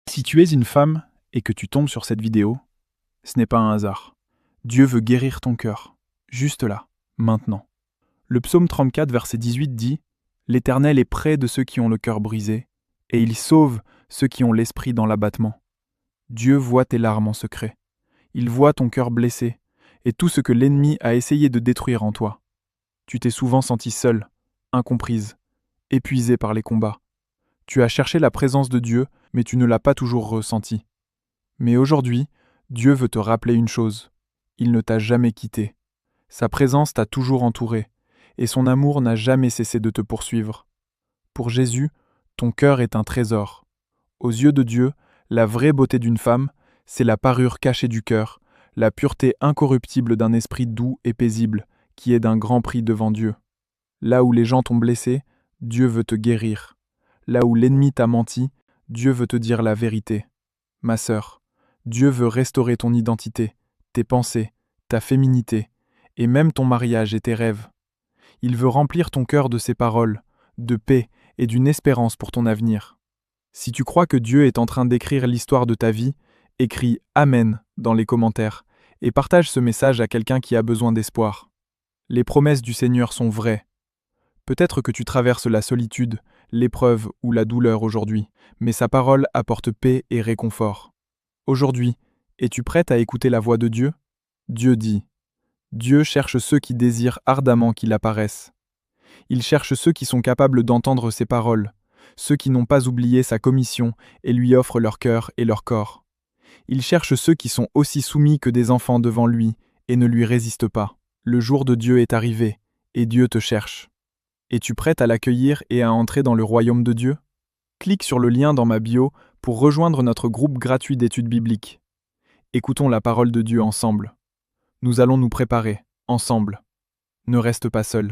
Si tu es une femme et que tu tombes sur cette vidéo, ce n'est pas un hasard. Dieu veut guérir ton cœur, juste là, maintenant. Le psaume 34, verset 18 dit « L'Éternel est près de ceux qui ont le cœur brisé, et il sauve ceux qui ont l'esprit dans l'abattement. » Dieu voit tes larmes en secret. Il voit ton cœur blessé, et tout ce que l'ennemi a essayé de détruire en toi. Tu t'es souvent sentie seule, incomprise, épuisée par les combats. Tu as cherché la présence de Dieu, mais tu ne l'as pas toujours ressentie. Mais aujourd'hui, Dieu veut te rappeler une chose. Il ne t'a jamais quitté. Sa présence t'a toujours entouré, et son amour n'a jamais cessé de te poursuivre. Pour Jésus, ton cœur est un trésor. Aux yeux de Dieu, la vraie beauté d'une femme, c'est la parure cachée du cœur, la pureté incorruptible d'un esprit doux et paisible, qui est d'un grand prix devant Dieu. Là où les gens t'ont blessé, Dieu veut te guérir. Là où l'ennemi t'a menti, Dieu veut te dire la vérité. Ma sœur, Dieu veut restaurer ton identité, tes pensées, ta féminité, et même ton mariage et tes rêves. Il veut remplir ton cœur de ses paroles, de paix et d'une espérance pour ton avenir. Si tu crois que Dieu est en train d'écrire l'histoire de ta vie, écris Amen dans les commentaires et partage ce message à quelqu'un qui a besoin d'espoir. Les promesses du Seigneur sont vraies. Peut-être que tu traverses la solitude, l'épreuve ou la douleur aujourd'hui, mais sa parole apporte paix et réconfort. Aujourd'hui, es-tu prête à écouter la voix de Dieu ? Dieu dit « Dieu cherche ceux qui désirent ardemment qu'il apparaisse. Il cherche ceux qui sont capables d'entendre ses paroles, ceux qui n'ont pas oublié sa commission et lui offrent leur cœur et leur corps. Il cherche ceux qui sont aussi soumis que des enfants devant lui et ne lui résistent pas. Le jour de Dieu est arrivé, et Dieu te cherche. Es-tu prête à l'accueillir et à entrer dans le royaume de Dieu ? Clique sur le lien dans ma bio pour rejoindre notre groupe gratuit d'études bibliques. Écoutons la parole de Dieu ensemble. Nous allons nous préparer, ensemble. Ne reste pas seul.